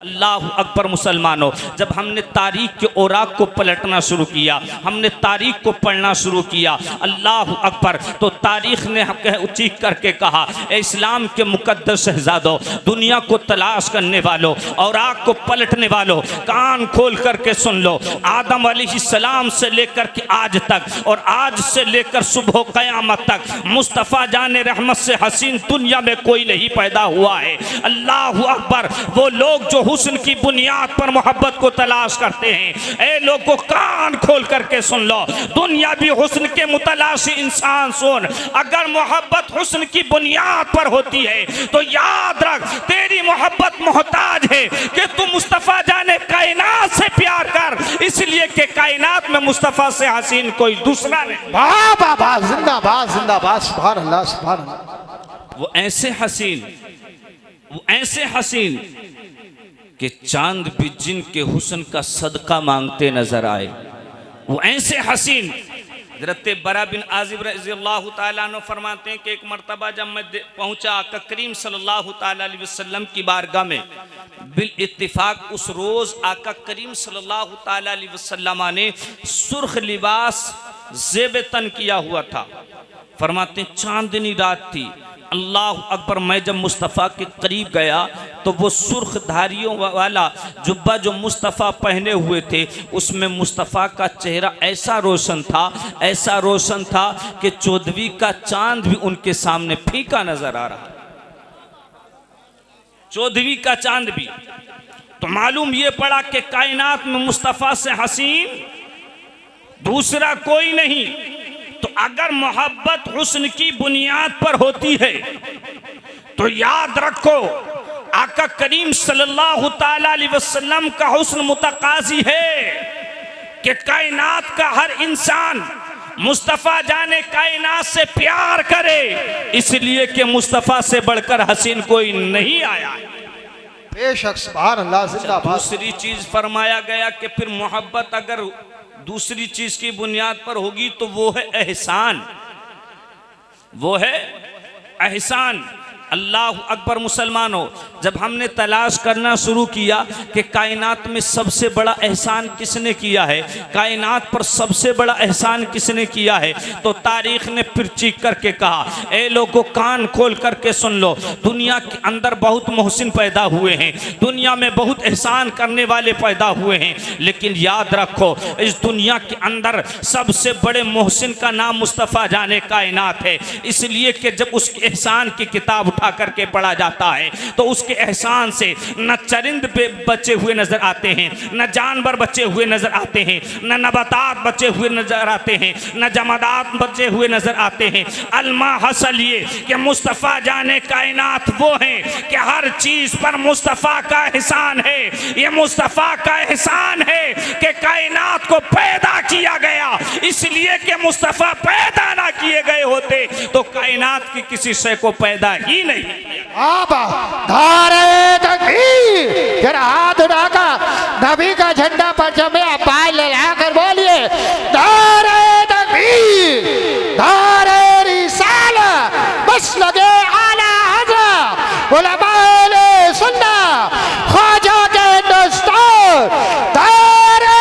अल्लाह अकबर मुसलमानों, जब हमने तारीख के औराक को पलटना शुरू किया, हमने तारीख को पढ़ना शुरू किया, अल्लाह अकबर, तो तारीख ने चीख करके कहा, ए इस्लाम के मुकद्दस शहजादों, दुनिया को तलाश करने वालों, औराक को पलटने वालों, कान खोल करके सुन लो। आदम अलैहिस्सलाम से लेकर के आज तक और आज से लेकर सुबह क़यामत तक मुस्तफ़ा जाने रहमत से हसीन दुनिया में कोई नहीं पैदा हुआ है। अल्लाह अकबर, वो लोग जो हुस्न की बुनियाद पर मोहब्बत को तलाश करते हैं, ए लोगों कान खोल करके सुन लो, दुनिया भी हुस्न के मुतलाशी इंसान सुन, अगर मोहब्बत हुस्न की बुनियाद पर होती है तो याद रख तेरी मोहब्बत मोहताज है कि तू मुस्तफ़ा जाने कायनात से प्यार कर, इसलिए कि कायनात में मुस्तफ़ा से हसीन कोई दूसरा नहीं। वाह वाह वाह, जिंदाबाद जिंदाबाद, सुभान अल्लाह सुभान अल्लाह। वो ऐसे हसीन कि चांद भी जिनके हुस्न का सदका मांगते नजर आए, वो ऐसे हसीन। हज़रत बरा बिन आज़िब रज़ियल्लाहु ताला अन्हु फरमाते हैं कि एक मरतबा जब मैं पहुंचा आका करीम सल्लल्लाहु ताला अलैहि वसल्लम की बारगाह में, बिल इत्तिफाक उस रोज़ आका करीम सल्लल्लाहु ताला अलैहि वसल्लम ने सुर्ख लिबास ज़ेब तन किया हुआ था। फरमाते हैं चांदनी रात थी। अल्लाह अकबर, मैं जब मुस्तफ़ा के करीब गया तो वो सुर्ख धारियों वाला जुब्बा जो मुस्तफ़ा पहने हुए थे, उसमें मुस्तफ़ा का चेहरा ऐसा रोशन था कि चौदहवीं का चांद भी उनके सामने फीका नजर आ रहा। चौदहवीं का चांद भी। तो मालूम ये पड़ा कि कायनात में मुस्तफ़ा से हसीन दूसरा कोई नहीं। तो अगर मोहब्बत हुस्न की बुनियाद पर होती है तो याद रखो आका करीम सल्लल्लाहु ताला अलैहि वसल्लम का हुस्न मुतकाजी है कि कायनात का हर इंसान मुस्तफ़ा जाने कायनात से प्यार करे, इसलिए कि मुस्तफ़ा से बढ़कर हसीन कोई नहीं आया। बेशक सुभान अल्लाह, जिंदाबाद। दूसरी चीज फरमाया गया कि फिर मोहब्बत अगर दूसरी चीज की बुनियाद पर होगी तो वो है एहसान, वो है एहसान। अल्लाह अकबर मुसलमानों, जब हमने तलाश करना शुरू किया कि कायनात में सबसे बड़ा एहसान किसने किया है, कायनात पर सबसे बड़ा एहसान किसने किया है, तो तारीख ने फिर चीख करके कहा, ए लोगों कान खोल करके सुन लो, दुनिया के अंदर बहुत मोहसिन पैदा हुए हैं, दुनिया में बहुत एहसान करने वाले पैदा हुए हैं, लेकिन याद रखो इस दुनिया के अंदर सबसे बड़े मोहसिन का नाम मुस्तफ़ा जाने कायनात है। इसलिए कि जब उसके एहसान की किताब उठा करके पढ़ा जाता है तो उसके एहसान से न चरिंद पे बचे हुए नजर आते हैं, न जानवर बचे हुए नजर आते हैं, न नबातात बचे हुए नजर आते हैं, न जमादात बचे हुए नजर आते हैं। अलमा हसल ये कि मुस्तफ़ा जाने कायनात वो हैं कि हर चीज पर मुस्तफ़ा का एहसान है। ये मुस्तफ़ा का एहसान है कि कायनात को पैदा किया गया, इसलिए कि मुस्तफ़ा पैदा ना किए गए होते तो कायनात की किसी शय को पैदा ही नहीं। आबा धारे तकबीर, जरा हाथ उठाकर नबी का झंडा परचम में आवाज लगा बोलिए, धारे तकबीर, धारे रिसाला, बस लगे आला हज़रत उलमाए सुन्नत ख्वाजा के दस्तूर, धारे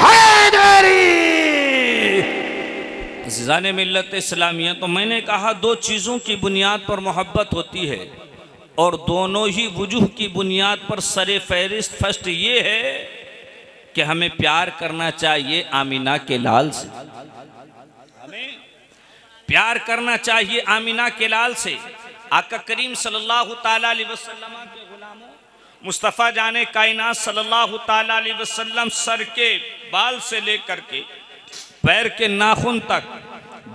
हैदरी जाने मिल्लत इस्लामिया। तो मैंने कहा दो चीज़ों की बुनियाद पर मोहब्बत होती है और दोनों ही वजूह की बुनियाद पर सरे फहरिस्त फर्स्ट ये है कि हमें प्यार करना चाहिए आमीना के लाल से, हमें प्यार करना चाहिए आमीना के लाल से। आका करीम सल्लल्लाहु ताला अलैहि वसल्लम के गुलामों, मुस्तफ़ा जाने कायनात सल्लल्लाहु ताला अलैहि वसल्लम सर के बाल से लेकर के पैर के नाखून तक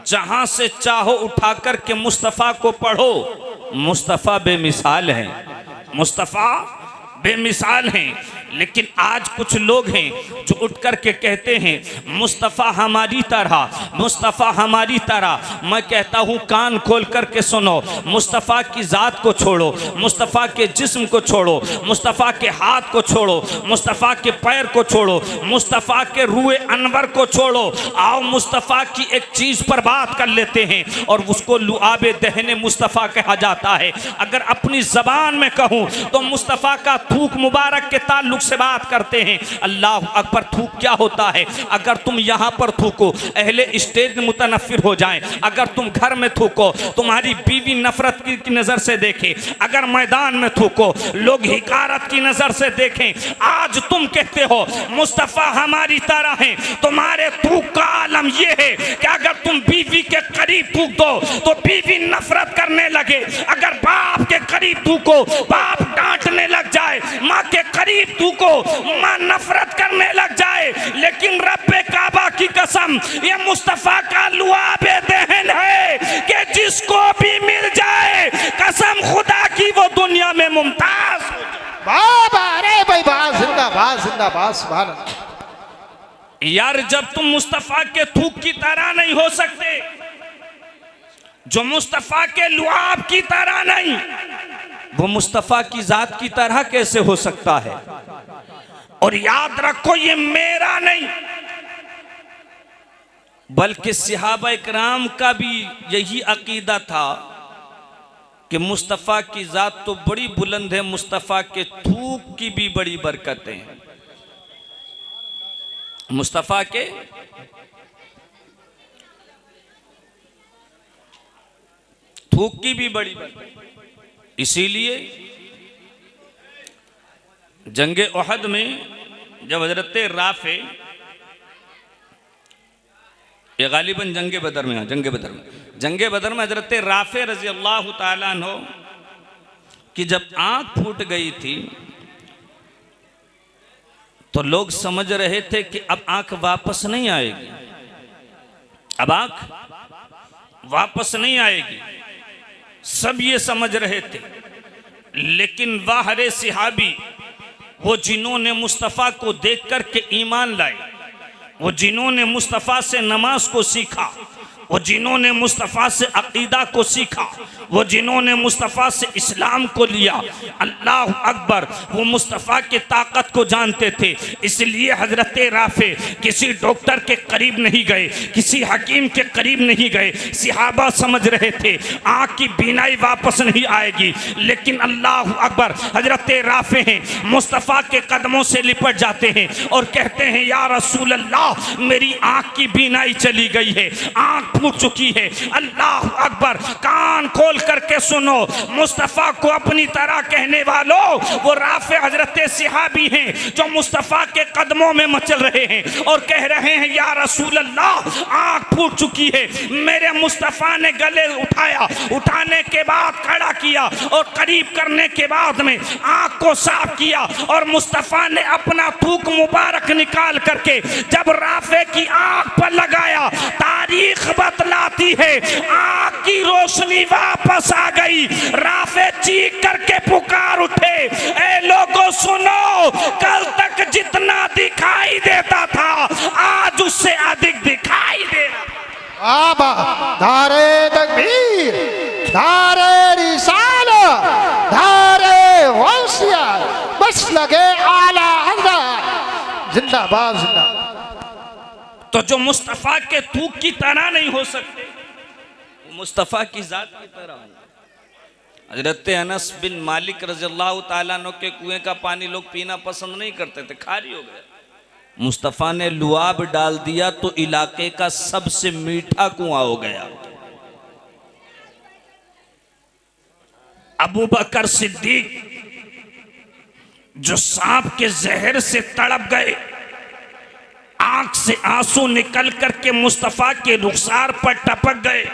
जहां से चाहो उठाकर के मुस्तफ़ा को पढ़ो, मुस्तफ़ा बेमिसाल है। मुस्तफ़ा बेमिसाल हैं। लेकिन आज कुछ लोग हैं जो उठ कर के कहते हैं मुस्तफ़ा हमारी तरह, मुस्तफ़ा हमारी तरह। मैं कहता हूँ कान खोल कर के सुनो, मुस्तफ़ा की ज़ात को छोड़ो, मुस्तफ़ा के जिस्म को छोड़ो, मुस्तफ़ा के हाथ को छोड़ो, मुस्तफ़ा के पैर को छोड़ो, मुस्तफ़ा के रूए अनवर को छोड़ो। आओ मुस्तफ़ा की एक चीज़ पर बात कर लेते हैं और उसको लुआबे दहने मुस्तफ़ा कहा जाता है। अगर अपनी ज़बान में कहूँ तो मुस्तफ़ा का थूक मुबारक के ताल्लुक से बात करते हैं। अल्लाह अकबर, थूक क्या होता है? अगर तुम यहाँ पर थूको अहले स्टेज मुतनफ़िर हो जाएं, अगर तुम घर में थूको तुम्हारी बीवी नफरत की नज़र से देखे, अगर मैदान में थूको लोग हिकारत की नज़र से देखें। आज तुम कहते हो मुस्तफ़ा हमारी तरह है, तुम्हारे थूक का आलम यह है कि अगर तुम बीवी के करीब थूक दो तो बीवी नफरत करने लगे, अगर बाप के करीब थूको बाप डांटने लग जाए, माँ के करीब थूको माँ नफरत करने लग जाए। लेकिन रब्बे काबा की कसम, ये मुस्तफ़ा का लुआबे दहन है कि जिसको भी मिल जाए कसम खुदा की वो दुनिया में मुमताज हो जाए। बाबा अरे भाई बात जिंदाबाद जिंदाबाद सुभान अल्लाह। यार जब तुम मुस्तफ़ा के थूक की तरह नहीं हो सकते, जो मुस्तफ़ा के लुआब की तरह नहीं, वो मुस्तफ़ा की जात की तरह कैसे हो सकता है? और याद रखो ये मेरा नहीं बल्कि सहाबा इकराम का भी यही अकीदा था कि मुस्तफ़ा की जात तो बड़ी बुलंद है, मुस्तफ़ा के थूक की भी बड़ी बरकतें हैं। मुस्तफ़ा के थूक की भी बड़ी बरकत। इसीलिए जंगे उहद में जब हजरत राफे, ये गालिबन जंगे बदर में, जंगे बदर में हजरत राफे रजी अल्लाह ताला अन्हो कि जब आंख फूट गई थी तो लोग समझ रहे थे कि अब आंख वापस नहीं आएगी, अब आंख वापस नहीं आएगी, सब ये समझ रहे थे। लेकिन वाहरे सिहाबी, वो जिन्होंने मुस्तफ़ा को देख कर के ईमान लाए, वो जिन्होंने मुस्तफ़ा से नमाज को सीखा, वो जिन्होंने मुस्तफ़ा से अकीदा को सीखा, वो जिन्होंने मुस्तफ़ा से इस्लाम को लिया, अल्लाह अकबर, वो मुस्तफ़ा की ताकत को जानते थे। इसलिए हजरत राफे किसी डॉक्टर के करीब नहीं गए, किसी हकीम के करीब नहीं गए। सहाबा समझ रहे थे आँख की बीनाई वापस नहीं आएगी, लेकिन अल्लाह अकबर, हजरत राफे हैं मुस्तफ़ा के कदमों से लिपट जाते हैं और कहते हैं या रसूल अल्लाह, मेरी आँख की बीनाई चली गई है, आँख फूट चुकी है। अल्लाह अकबर, कान खोल करके सुनो, मुस्तफ़ा को अपनी तरह कहने वालों, वो राफे हजरत सहाबी हैं जो मुस्तफ़ा के कदमों में मचल रहे हैं और कह रहे हैं या रसूल अल्लाह, आँख फूट चुकी है। मेरे मुस्तफ़ा ने गले उठाया, उठाने के बाद खड़ा किया और करीब करने के बाद में आँख को साफ किया और मुस्तफ़ा ने अपना थूक मुबारक निकाल करके जब राफे की आँख पर लगाया, तारीख बतलाती है आँख की रोशनी वापस आ गई। राफे चीख करके पुकार उठे, ए लोगों सुनो, कल तक जितना दिखाई देता था आज उससे अधिक दिखाई दे रहा। आबा धारे तकबीर, धारे रिसालत, धारे वसिया, बस लगे आला हज़रत, जिंदाबाद जिंदाबाद। तो जो मुस्तफ़ा के थूक की तरह नहीं हो सकते, वो मुस्तफ़ा की जात की तरह हो। हजरत अनस बिन मालिक रज़ियल्लाहु ताला अन्हु के कुएं का पानी लोग पीना पसंद नहीं करते थे, खारी हो गया। मुस्तफ़ा ने लुआब डाल दिया तो इलाके का सबसे मीठा कुआं हो गया। अबू बकर सिद्दीक जो सांप के जहर से तड़प गए, आंख से आंसू निकल करके मुस्तफ़ा के रुखसार पर टपक गए।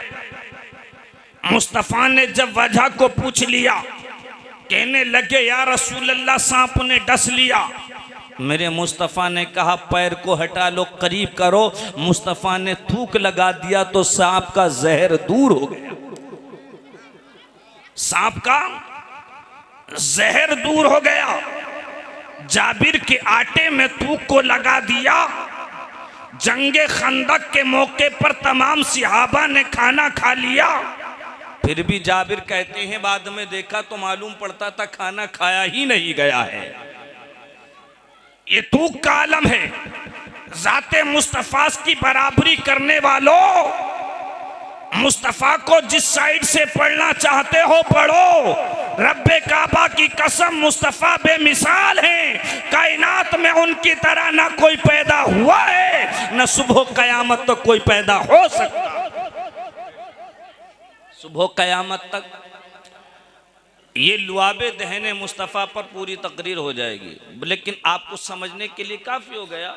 मुस्तफ़ा ने जब वजह को पूछ लिया, कहने लगे या रसूल अल्लाह, सांप ने डस लिया। मेरे मुस्तफ़ा ने कहा पैर को हटा लो, करीब करो। मुस्तफ़ा ने थूक लगा दिया तो सांप का जहर दूर हो गया, सांप का जहर दूर हो गया। जाबिर के आटे में थूक को लगा दिया। जंगे खंदक के मौके पर तमाम सिहाबा ने खाना खा लिया। फिर भी जाबिर कहते हैं बाद में देखा तो मालूम पड़ता था खाना खाया ही नहीं गया है। ये थूक का आलम है। जाते मुस्तफा की बराबरी करने वालों, मुस्तफा को जिस साइड से पढ़ना चाहते हो पढ़ो। रब्बे काबा की कसम मुस्तफा बेमिसाल हैं। कायनात में उनकी तरह ना कोई पैदा हुआ है, न सुबह कयामत तक कोई पैदा हो सकता। सुबह कयामत तक ये लुआबे दहने मुस्तफ़ा पर पूरी तकरीर हो जाएगी। लेकिन आपको समझने के लिए काफ़ी हो गया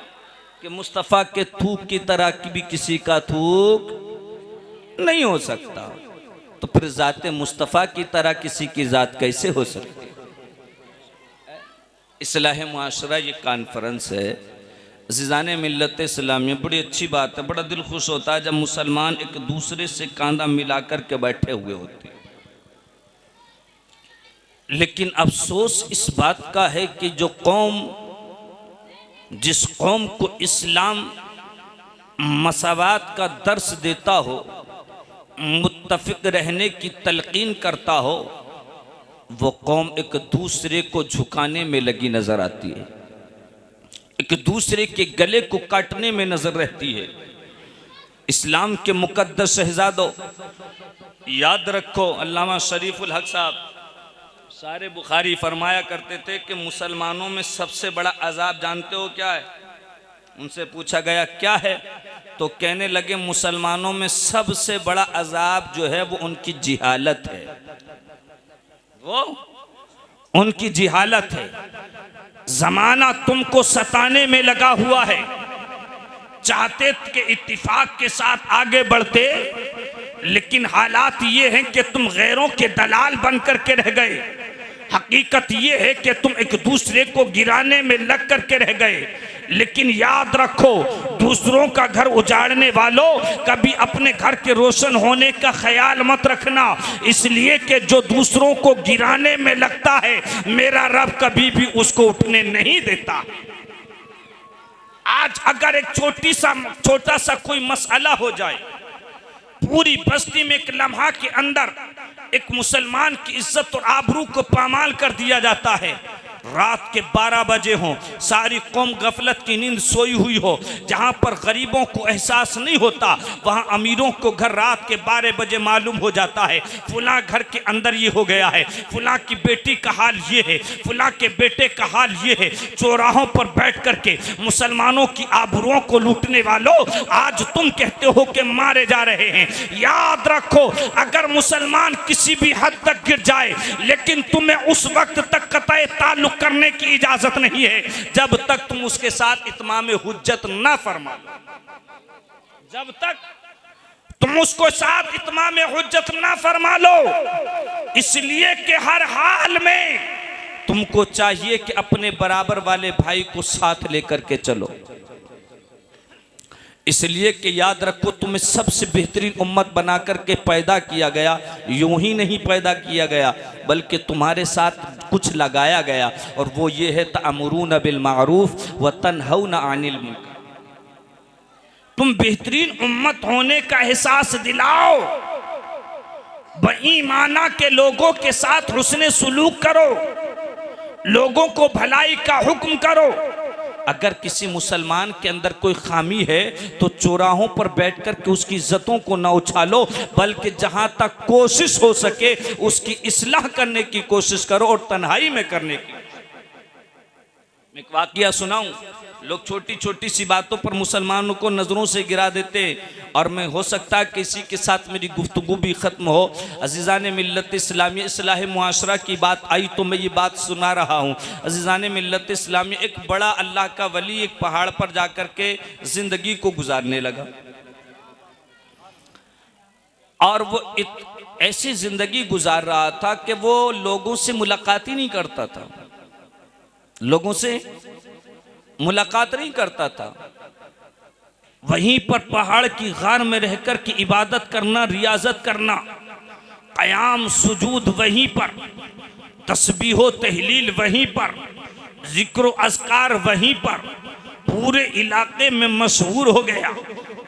कि मुस्तफ़ा के थूक की तरह की भी किसी का थूक नहीं हो सकता, तो फिर ज़ाते मुस्तफ़ा की तरह किसी की ज़ात कैसे हो सकती है। इस्लाह मुआशरा ये कॉन्फ्रेंस है। अज़ीज़ान मिल्लत इस्लामी, बड़ी अच्छी बात है। बड़ा दिल खुश होता है जब मुसलमान एक दूसरे से कांधा मिला कर के बैठे हुए होते हैं। लेकिन अफसोस इस बात का है कि जो कौम, जिस कौम को इस्लाम मसावात का दर्स देता हो, मुत्तफ़िक रहने की तलकीन करता हो, वो कौम एक दूसरे को झुकाने में लगी नज़र आती है, एक दूसरे के गले को काटने में नज़र रहती है। इस्लाम के मुक़द्दस शहज़ादों, याद रखो, अल्लामा शरीफुल हक साहब सारे बुखारी फरमाया करते थे कि मुसलमानों में सबसे बड़ा अजाब जानते हो क्या है? उनसे पूछा गया क्या है, तो कहने लगे मुसलमानों में सबसे बड़ा अजाब जो है वो उनकी जिहालत है, वो उनकी जिहालत है। जमाना तुमको सताने में लगा हुआ है, चाहते के इत्तिफाक के साथ आगे बढ़ते, लेकिन हालात ये हैं कि तुम गैरों के दलाल बन करके रह गए। हकीकत ये है कि तुम एक दूसरे को गिराने में लग करके रह गए। लेकिन याद रखो, दूसरों का घर उजाड़ने वालों, कभी अपने घर के रोशन होने का ख्याल मत रखना, इसलिए कि जो दूसरों को गिराने में लगता है, मेरा रब कभी भी उसको उठने नहीं देता। आज अगर एक छोटा सा कोई मसला हो जाए, पूरी बस्ती में एक लम्हा के अंदर एक मुसलमान की इज्जत और आबरू को पामाल कर दिया जाता है। रात के 12 बजे हो, सारी कौम गफलत की नींद सोई हुई हो, जहाँ पर गरीबों को एहसास नहीं होता, वहाँ अमीरों को घर रात के 12 बजे मालूम हो जाता है फुला घर के अंदर ये हो गया है, फुला की बेटी का हाल ये है, फुला के बेटे का हाल ये है। चौराहों पर बैठ करके मुसलमानों की आबरूओं को लूटने वालों, आज तुम कहते हो कि मारे जा रहे हैं। याद रखो, अगर मुसलमान किसी भी हद तक गिर जाए, लेकिन तुम्हें उस वक्त तक कतई ताल्लुक करने की इजाजत नहीं है जब तक तुम उसके साथ इत्माम हुज्जत ना फरमा लो। जब तक तुम उसको साथ इत्माम हुज्जत ना फरमा लो, इसलिए कि हर हाल में तुमको चाहिए कि अपने बराबर वाले भाई को साथ लेकर के चलो। इसलिए कि याद रखो, तुम्हें सबसे बेहतरीन उम्मत बना करके पैदा किया गया। यूं ही नहीं पैदा किया गया, बल्कि तुम्हारे साथ कुछ लगाया गया, और वो ये है तअमुरून बिल मारूफ व तनहौना अनिल मुनकर। तुम बेहतरीन उम्मत होने का एहसास दिलाओ, बेईमाना के लोगों के साथ हुस्ने सुलूक करो, लोगों को भलाई का हुक्म करो। अगर किसी मुसलमान के अंदर कोई खामी है तो चौराहों पर बैठकर के उसकी इज्जतों को ना उछालो, बल्कि जहां तक कोशिश हो सके उसकी इस्लाह करने की कोशिश करो, और तन्हाई में करने की। मैं एक वाकया सुनाऊं। लोग छोटी छोटी सी बातों पर मुसलमानों को नज़रों से गिरा देते, और मैं हो सकता है किसी के साथ मेरी गुफ्तगू भी ख़त्म हो। अज़ीज़ान मिल्लत इस्लामी, इस्लाह मुआशरा की बात आई तो मैं ये बात सुना रहा हूँ। अज़ीज़ान मिल्लत इस्लामी, एक बड़ा अल्लाह का वली एक पहाड़ पर जाकर के ज़िंदगी को गुजारने लगा, और वो ऐसी ज़िंदगी गुजार रहा था कि वो लोगों से मुलाकात ही नहीं करता था, लोगों से मुलाकात नहीं करता था। वहीं पर पहाड़ की गार में रहकर की इबादत करना, रियाजत करना, क़याम सुजूद वहीं पर, तस्बीहो तहलील वहीं पर, जिक्र अस्कार वहीं पर पूरे इलाके में मशहूर हो गया।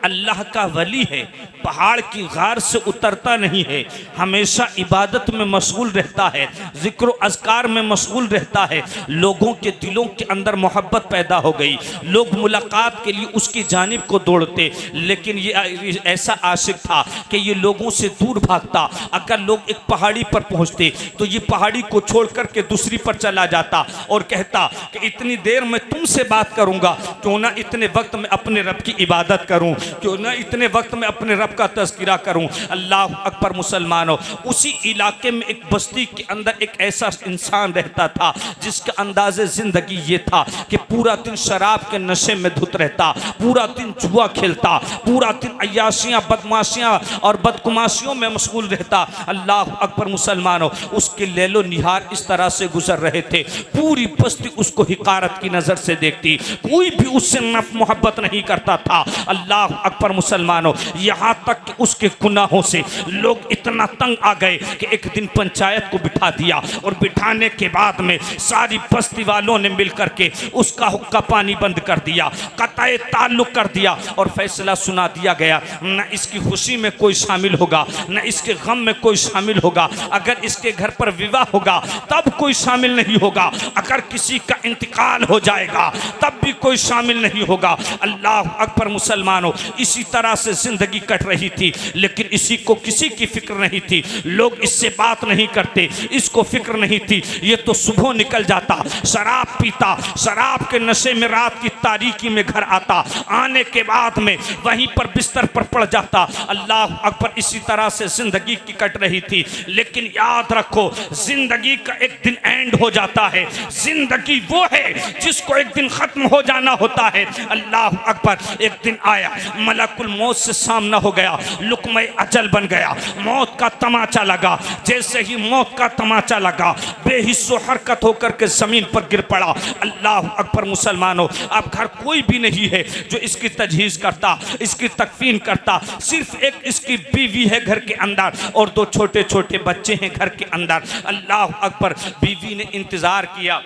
अल्लाह का वली है, पहाड़ की गार से उतरता नहीं है, हमेशा इबादत में मशगूल रहता है, जिक्र अज़कार में मशगूल रहता है। लोगों के दिलों के अंदर मोहब्बत पैदा हो गई, लोग मुलाकात के लिए उसकी जानिब को दौड़ते। लेकिन ये ऐसा आशिक था कि ये लोगों से दूर भागता। अगर लोग एक पहाड़ी पर पहुँचते तो ये पहाड़ी को छोड़ कर के दूसरी पर चला जाता और कहता कि इतनी देर में तुमसे बात करूँगा, क्यों ना इतने वक्त में अपने रब की इबादत करूँ, क्यों ना इतने वक्त में अपने रब का तज़किरा करूं। अल्लाह अकबर मुसलमानों, उसी इलाके में एक बस्ती के अंदर एक ऐसा इंसान रहता था जिसका अंदाज़े ज़िंदगी ये था कि पूरा दिन शराब के नशे में धुत रहता, पूरा दिन जुआ खेलता, पूरा दिन अय्याशियाँ बदमाशियाँ और बदकुमाशियों में मशगूल रहता। अल्लाह अकबर मुसलमानों, उसके लैलो निहार इस तरह से गुजर रहे थे, पूरी बस्ती उसको हिकारत की नज़र से देखती, कोई भी उससे मोहब्बत नहीं करता था। अल्लाह अकबर मुसलमानों, यहाँ तक कि उसके गुनाहों से लोग इतना तंग आ गए कि एक दिन पंचायत को बिठा दिया और बिठाने के बाद में सारी बस्ती वालों ने मिलकर के उसका हुक्का पानी बंद कर दिया, कताए ताल्लुक कर दिया और फैसला सुना दिया गया, न इसकी खुशी में कोई शामिल होगा, न इसके गम में कोई शामिल होगा। अगर इसके घर पर विवाह होगा तब कोई शामिल नहीं होगा, अगर किसी का इंतकाल हो जाएगा तब भी कोई शामिल नहीं होगा। अल्लाह अकबर मुसलमानों, इसी तरह से जिंदगी कट रही थी, लेकिन इसी को किसी की फिक्र नहीं थी। लोग इससे बात नहीं करते, इसको फिक्र नहीं थी। ये तो सुबह निकल जाता, शराब पीता, शराब के नशे में रात की तारीकी में घर आता, आने के बाद में वहीं पर बिस्तर पर पड़ जाता। अल्लाह अकबर, इसी तरह से जिंदगी की कट रही थी। लेकिन याद रखो, जिंदगी का एक दिन एंड हो जाता है। जिंदगी वो है जिसको एक दिन खत्म हो जाना होता है। अल्लाह अकबर, एक दिन आया, मलकुल मौत से सामना हो गया, लुकमे अजल बन गया, मौत का तमाचा लगा। जैसे ही मौत का तमाचा लगा, बेहिस्सो हरकत होकर के जमीन पर गिर पड़ा। अल्लाह अकबर मुसलमानों, अब घर कोई भी नहीं है जो इसकी तजहीज करता, इसकी तकफीन करता। सिर्फ एक इसकी बीवी है घर के अंदर और दो छोटे छोटे बच्चे हैं घर के अंदर। अल्लाह अकबर, बीवी ने इंतजार किया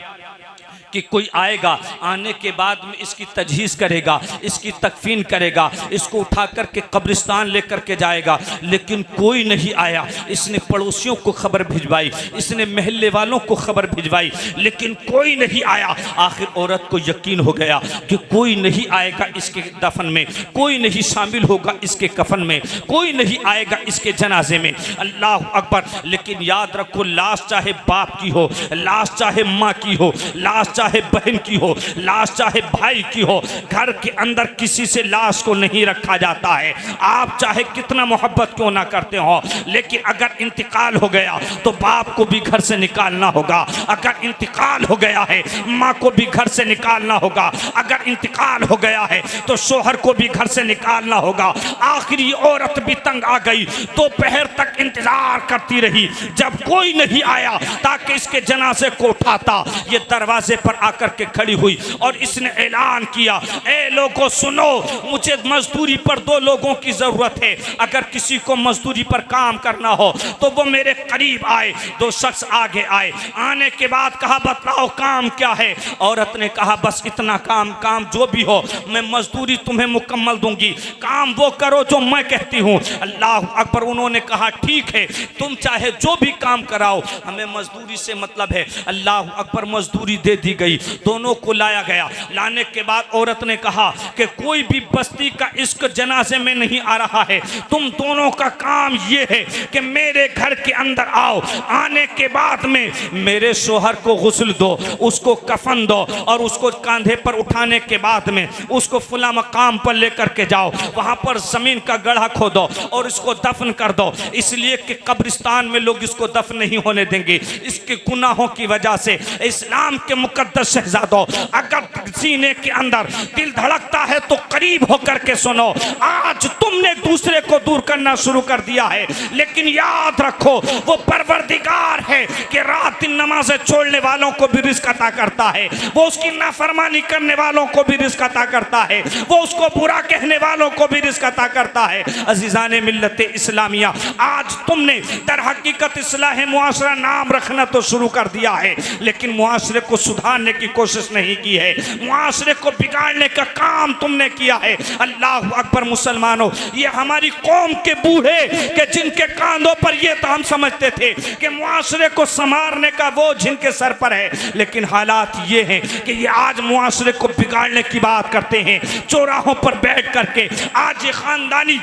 कि कोई आएगा, आने के बाद में इसकी तजहीज़ करेगा, इसकी तकफीन करेगा, इसको उठा कर के कब्रिस्तान लेकर के जाएगा, लेकिन कोई नहीं आया। इसने पड़ोसियों को खबर भिजवाई, इसने महल्ले वालों को खबर भिजवाई, लेकिन कोई नहीं आया। आखिर औरत को यकीन हो गया कि कोई नहीं आएगा इसके दफन में, कोई नहीं शामिल होगा इसके कफन में, कोई नहीं आएगा इसके जनाजे में। अल्लाह अकबर, लेकिन याद रखो, लाश चाहे बाप की हो, लाश चाहे माँ की हो, लाश चाहे बहन की हो, लाश चाहे भाई की हो, घर के अंदर किसी से लाश को नहीं रखा जाता है। आप चाहे कितना मोहब्बत क्यों ना करते हो, लेकिन अगर इंतकाल हो गया तो बाप को भी घर से निकालना होगा, अगर इंतकाल हो गया है माँ को भी घर से निकालना होगा, अगर इंतकाल हो गया है तो शोहर को भी घर से निकालना होगा। आखिरी औरत भी तंग आ गई, दोपहर तक इंतजार करती रही, जब कोई नहीं आया ताकि इसके जनाजे को उठाता, ये दरवाजे पर आकर के खड़ी हुई और इसने ऐलान किया, ए लोगों सुनो, मुझे मजदूरी पर दो लोगों की जरूरत है, अगर किसी को मजदूरी पर काम करना हो तो वो मेरे करीब आए। दो शख्स आगे आए, आने के बाद कहा, बतलाओ काम क्या है। औरत ने कहा, बस इतना काम, काम जो भी हो मैं मजदूरी तुम्हें मुकम्मल दूंगी, काम वो करो जो मैं कहती हूँ। अल्लाह अकबर, उन्होंने कहा, ठीक है, तुम चाहे जो भी काम कराओ, हमें मजदूरी से मतलब है। अल्लाह अकबर, मजदूरी दे दी गई, दोनों को लाया गया। लाने के बाद औरत ने कहा कि कोई भी बस्ती का इश्क जनाजे में नहीं आ रहा है, तुम दोनों का काम ये है कि मेरे घर के अंदर आओ, आने के बाद में मेरे शोहर को गुस्ल दो, उसको कफन दो और उसको कांधे पर उठाने के बाद में उसको फुला मकाम पर लेकर के जाओ, वहां पर जमीन का गड्ढा खोदो और इसको दफन कर दो, इसलिए कि कब्रिस्तान में लोग इसको दफन नहीं होने देंगे इसके गुनाहों की वजह से। इस्लाम के मुकद्दस शहजादों, अगर सीने के अंदर दिल धड़कता है तो करीब होकर के सुनो, आज तुमने दूसरे को दूर करना शुरू कर दिया है, लेकिन याद रखो वो परवरदिगार है कि रात दिन नमाज़ें छोड़ने वालों को भी रिज़्क़ अता करता है, वो उसकी नाफरमानी करने वालों को भी रिज़्क़ अता करता है, वो उसको बुरा कहने वालों को भी रिज़्क़ अता करता है। अज़ीज़ाने मिल्लत इस्लामिया, आज तुमने दर हकीकत इस्लाह मुआशरा नाम रखना तो शुरू कर दिया है, लेकिन मुआशरे को सुधार संभालने की कोशिश नहीं की है, मुआशरे को बिगाड़ने का काम तुमने किया है। अल्लाह अकबर। मुसलमानों, ये हमारी कौम के बूढ़े के जिनके कांधों पर ये तो हम समझते थे कि मुआशरे को संभालने का वो जिनके सर पर है, लेकिन हालात ये हैं कि ये आज मुआशरे को बिगाड़ने की बात करते हैं। चौराहों पर बैठ करके आज ये खानदानी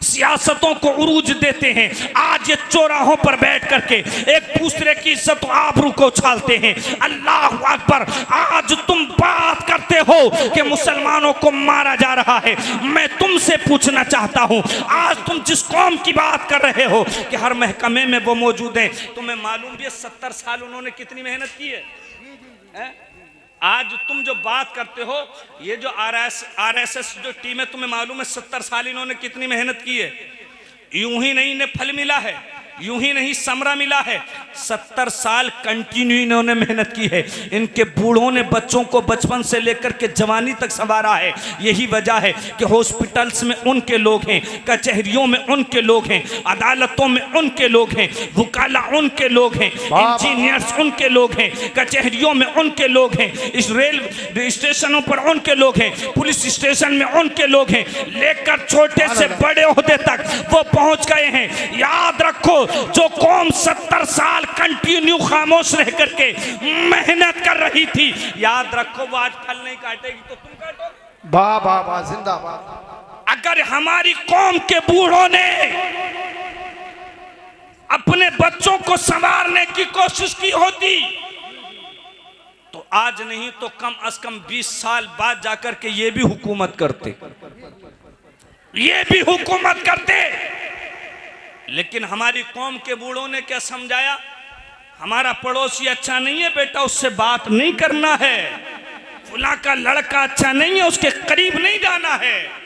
सियासतों को उरूज देते हैं। आज ये चौराहों पर बैठ करके एक दूसरे की इज्जत और आबरू को उछालते हैं। अल्लाह अकबर। आज तुम बात करते हो कि मुसलमानों को मारा जा रहा है। मैं तुमसे पूछना चाहता हूं, आज तुम जिस कौम की बात कर रहे हो कि हर महकमे में वो मौजूद हैं, तुम्हें मालूम भी है 70 साल उन्होंने कितनी मेहनत की है? आज तुम जो बात करते हो, ये जो आरएसएस जो टीम है, तुम्हें मालूम है 70 साल इन्होंने कितनी मेहनत की है? यूं ही नहीं इन्हें फल मिला है, यूं ही नहीं समरा मिला है, 70 साल कंटिन्यू इन्होंने मेहनत की है। इनके बूढ़ों ने बच्चों को बचपन से लेकर के जवानी तक संवारा है। यही वजह है कि हॉस्पिटल्स में उनके लोग हैं, कचहरियों में उनके लोग हैं, अदालतों में उनके लोग हैं, वकाला उनके लोग हैं, इंजीनियर्स उनके लोग हैं, कचहरियों में उनके लोग हैं, इस रेल स्टेशनों पर उनके लोग हैं, पुलिस स्टेशन में उनके लोग हैं, लेकर छोटे से बड़े ओहदे तक वो पहुंच गए हैं। याद रखो, जो कौम 70 साल कंटिन्यू खामोश रह करके मेहनत कर रही थी, याद रखो वो आज फल नहीं काटेगी तो तुम काटोगे। वाह वाह वाह, जिंदाबाद। अगर हमारी कौम के बूढ़ों ने अपने बच्चों को संवारने की कोशिश की होती तो आज नहीं तो कम अज कम 20 साल बाद जाकर के ये भी हुकूमत करते, ये भी हुकूमत करते। लेकिन हमारी कौम के बूढ़ों ने क्या समझाया? हमारा पड़ोसी अच्छा नहीं है बेटा, उससे बात नहीं करना है, फुला का लड़का अच्छा नहीं है, उसके करीब नहीं जाना है।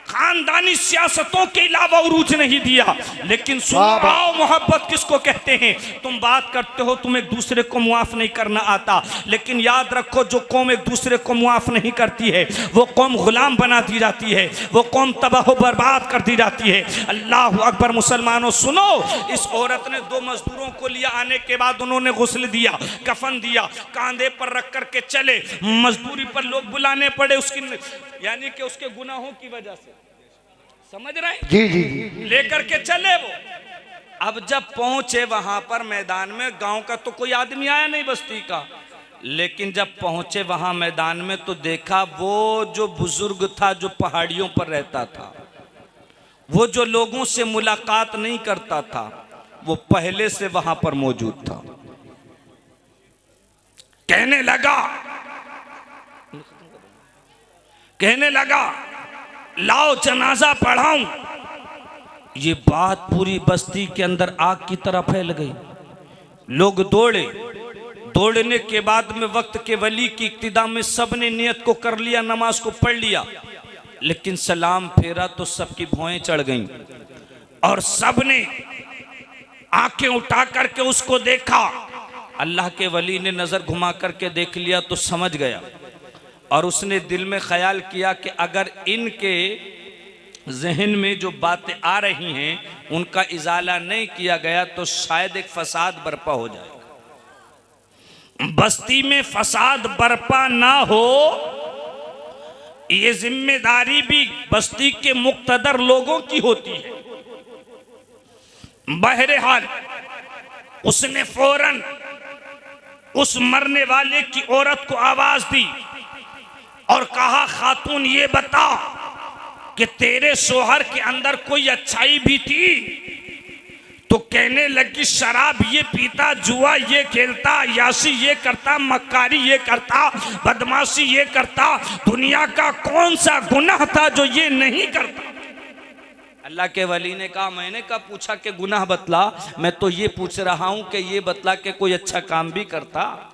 खानदानी सियासतों के अलावा उरूज नहीं दिया। लेकिन सुनो, आओ मोहब्बत किसको कहते हैं? तुम बात करते हो तुम एक दूसरे को मुआफ नहीं करना आता, लेकिन याद रखो जो कौम एक दूसरे को मुआफ नहीं करती है वो कौम गुलाम बना दी जाती है, वो कौम तबाह बर्बाद कर दी जाती है। अल्लाह अकबर। मुसलमानों सुनो, इस औरत ने 2 मजदूरों को लिया, आने के बाद उन्होंने गुस्ल दिया, कफन दिया, कांधे पर रख करके चले। मजदूरी पर लोग बुलाने पड़े उसकी, यानी कि उसके गुनाहों की वजह से, समझ रहे हैं? जी जी जी। लेकर के चले वो। अब जब पहुंचे वहां पर मैदान में, गांव का तो कोई आदमी आया नहीं, बस्ती का, लेकिन जब पहुंचे वहां मैदान में तो देखा वो जो बुजुर्ग था जो पहाड़ियों पर रहता था, वो जो लोगों से मुलाकात नहीं करता था, वो पहले से वहां पर मौजूद था। कहने लगा लाओ जनाजा पढ़ाऊं। ये बात पूरी बस्ती के अंदर आग की तरह फैल गई। लोग दौड़े, दौड़ने के बाद में वक्त के वली की इक्तिदा में सबने नियत को कर लिया, नमाज को पढ़ लिया, लेकिन सलाम फेरा तो सबकी भौएं चढ़ गईं और सबने आंखें उठा करके उसको देखा। अल्लाह के वली ने नजर घुमा करके देख लिया तो समझ गया और उसने दिल में ख्याल किया कि अगर इनके जहन में जो बातें आ रही हैं उनका इजाला नहीं किया गया तो शायद एक फसाद बर्पा हो जाएगा। बस्ती में फसाद बर्पा ना हो, ये जिम्मेदारी भी बस्ती के मुक्तदर लोगों की होती है। बहरहाल उसने फौरन उस मरने वाले की औरत को आवाज दी और कहा, खातून ये बता कि तेरे शोहर के अंदर कोई अच्छाई भी थी? तो कहने लगी, शराब ये पीता, जुआ ये खेलता, यासी ये करता, मक्कारी ये करता, बदमाशी ये करता, दुनिया का कौन सा गुनाह था जो ये नहीं करता? अल्लाह के वली ने कहा, मैंने कब पूछा कि गुनाह बतला, मैं तो ये पूछ रहा हूं कि ये बतला कि कोई अच्छा काम भी करता।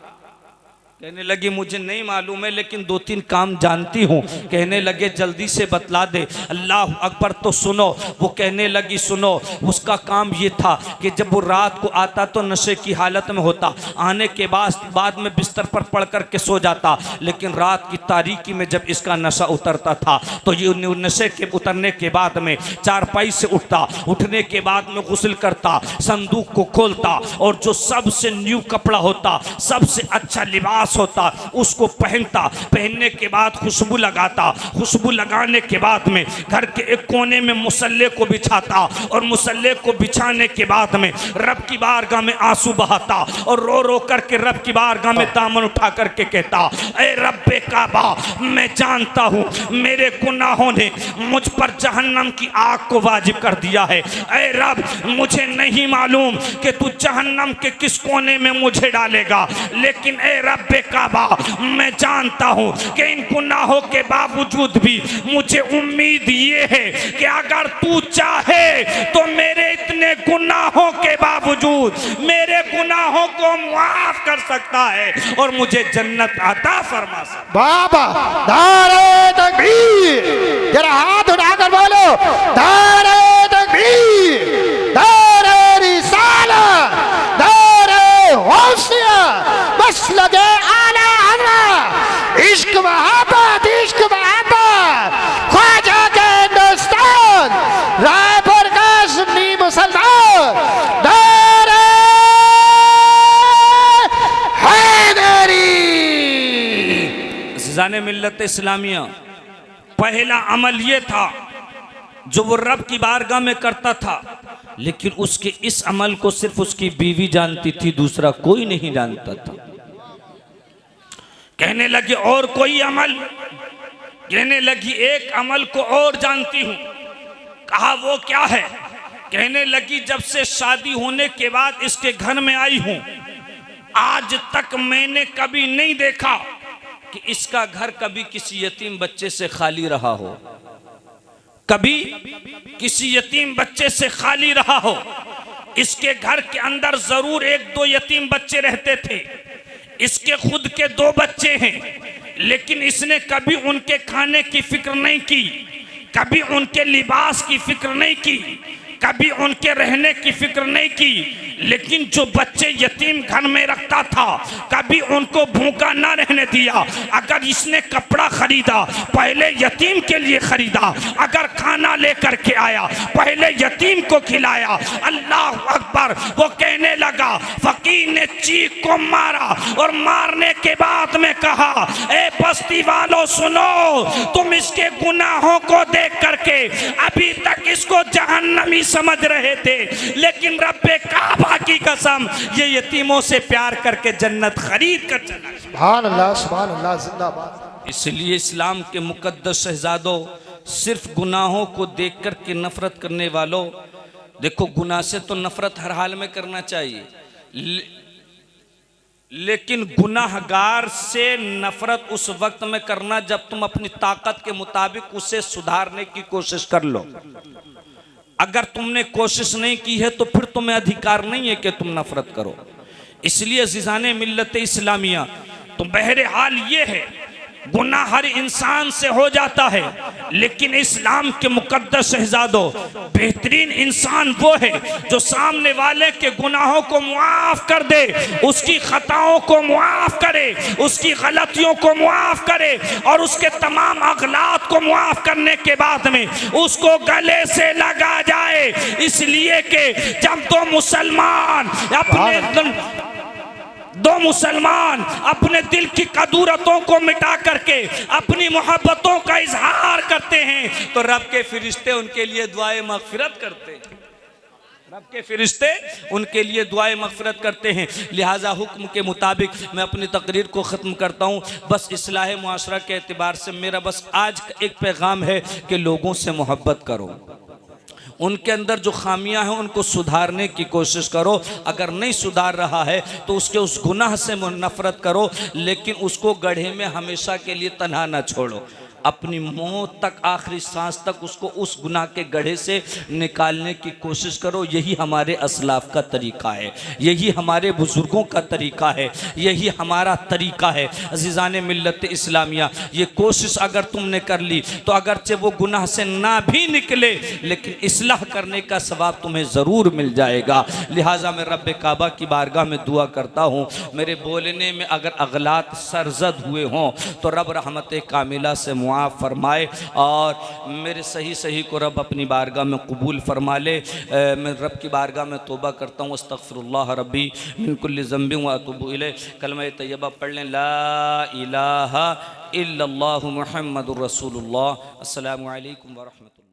कहने लगी, मुझे नहीं मालूम है लेकिन 2-3 काम जानती हूँ। कहने लगे, जल्दी से बतला दे। अल्लाह अकबर। तो सुनो, वो कहने लगी, सुनो, उसका काम ये था कि जब वो रात को आता तो नशे की हालत में होता, आने के बाद में बिस्तर पर पड़ कर के सो जाता, लेकिन रात की तारीकी में जब इसका नशा उतरता था तो ये नशे के उतरने के बाद में चारपाई से उठता, उठने के बाद में गुस्ल करता, संदूक को खोलता और जो सबसे न्यू कपड़ा होता, सबसे अच्छा लिबास लिबास होता उसको पहनता, पहनने के बाद खुशबू लगाता, खुशबू लगाने के बाद में घर के एक कोने में मुसल्ले को बिछाता और मुसल्ले को बिछाने के बाद में रब की बारगाह में आंसू बहाता और रो रो करके रब की बारगाह में दामन उठा करके कहता, ऐ रब्बे काबा, मैं जानता हूँ मेरे गुनाहों ने मुझ पर जहन्नम की आग को वाजिब कर दिया है। ऐ रब, मुझे नहीं मालूम कि तू जहन्नम के किस कोने में मुझे डालेगा, लेकिन ऐ रब्बे काबा, मैं जानता हूँ कि इन गुनाहों के बावजूद भी मुझे उम्मीद ये है कि अगर तू चाहे तो मेरे इतने गुनाहों के बावजूद मेरे गुनाहों को माफ कर सकता है और मुझे जन्नत अता फरमा सकता। बाबा नारे तकबीर, जरा हाथ उठाकर बोलो नारे तकबीर, नारे रिसालत, नारे गौसिया, बस लगे आला हज़रत, इश्क मोहब्बत, इश्क मोहब्बत, ख्वाजा के हिंदुस्तान, रायपुर का सुन्नी मुसलमान, नारे हैदरी। ज़ाने मिल्लत इस्लामिया, पहला अमल ये था जो वो रब की बारगाह में करता था, लेकिन उसके इस अमल को सिर्फ उसकी बीवी जानती थी, दूसरा कोई नहीं जानता था। कहने लगे और कोई अमल, कहने लगी एक अमल को और जानती हूं। कहा वो क्या है? कहने लगी जब से शादी होने के बाद इसके घर में आई हूं, आज तक मैंने कभी नहीं देखा कि इसका घर कभी किसी यतीम बच्चे से खाली रहा हो, कभी किसी यतीम बच्चे से खाली रहा हो। इसके घर के अंदर जरूर एक दो यतीम बच्चे रहते थे, इसके खुद के 2 बच्चे हैं, लेकिन इसने कभी उनके खाने की फिक्र नहीं की, कभी उनके लिबास की फिक्र नहीं की, कभी उनके रहने की फिक्र नहीं की। लेकिन जो बच्चे यतीम घर में रखता था, कभी उनको भूखा ना रहने दिया। अगर इसने कपड़ा खरीदा, पहले यतीम के लिए खरीदा। अगर खाना लेकर के आया, पहले यतीम को खिलाया। अल्लाह अकबर। वो कहने लगा, फकीर ने चीख को मारा और मारने के बाद में कहा, ए बस्ती वालों सुनो, तुम इसके गुनाहों को देख करके अभी तक इसको जहन्नमी समझ रहे थे, लेकिन रब्बे काबा की कसम, ये यतीमों से प्यार करके जन्नत खरीद कर चला। सुभान अल्लाह, सुभान अल्लाह, जिंदाबाद। इसलिए इस्लाम के मुकद्दस शहजादों, सिर्फ गुनाहों को देख कर के नफरत करने वालों, देखो गुनाह से तो नफरत हर हाल में करना चाहिए, लेकिन गुनाहगार से नफरत उस वक्त में करना जब तुम अपनी ताकत के मुताबिक उसे सुधारने की कोशिश कर लो। अगर तुमने कोशिश नहीं की है तो फिर तुम्हें अधिकार नहीं है कि तुम नफरत करो। इसलिए अज़ीज़ाने मिल्लत इस्लामिया, तो बहरहाल ये है, गुनाह हर इंसान से हो जाता है, लेकिन इस्लाम के मुकद्दस शहजादों, बेहतरीन इंसान वो है जो सामने वाले के गुनाहों को मुआफ कर दे, उसकी खताओं को मुआफ करे, उसकी गलतियों को मुआफ करे और उसके तमाम अगलात को मुआफ करने के बाद में उसको गले से लगा जाए। इसलिए कि जब दो मुसलमान अपने दिल की कदूरतों को मिटा करके अपनी मोहब्बतों का इजहार करते हैं, तो रब के फरिश्ते उनके लिए दुआए मगफिरत करते हैं, रब के फरिश्ते उनके लिए दुआए मगफिरत करते हैं। लिहाजा हुक्म के मुताबिक मैं अपनी तकरीर को ख़त्म करता हूँ। बस इस्लाह मुआशरा के एतबार से मेरा बस आज का एक पैगाम है कि लोगों से मोहब्बत करो, उनके अंदर जो खामियां हैं उनको सुधारने की कोशिश करो। अगर नहीं सुधार रहा है तो उसके उस गुनाह से नफरत करो, लेकिन उसको गड्ढे में हमेशा के लिए तन्हा ना छोड़ो। अपनी मौत तक, आखिरी सांस तक उसको उस गुनाह के गड्ढे से निकालने की कोशिश करो। यही हमारे असलाफ का तरीका है, यही हमारे बुजुर्गों का तरीका है, यही हमारा तरीका है। अज़ीज़ाने मिल्लत इस्लामिया, ये कोशिश अगर तुमने कर ली तो अगरचे वो गुनाह से ना भी निकले, लेकिन इस्लाह करने का सवाब तुम्हें ज़रूर मिल जाएगा। लिहाजा मैं रब्बे काबा की बारगाह में दुआ करता हूँ, मेरे बोलने में अगर अगलात सरजद हुए हों तो रब रहमत कामिला से मुआफ़ फरमाए और मेरे सही सही को रब अपनी बारगाह में कबूल फरमा ले। मैं रब की बारगाह में तौबा करता हूँ, अस्तग़फ़िरुल्लाह रब्बी मिन कुल्लि ज़ंबिन व अतूबु इलैह। कलमा तय्यबा पढ़ लें, ला इलाहा इल्लल्लाहु मुहम्मदुर रसूलुल्लाह। अस्सलामु अलैकुम व रहमतुल्लाह।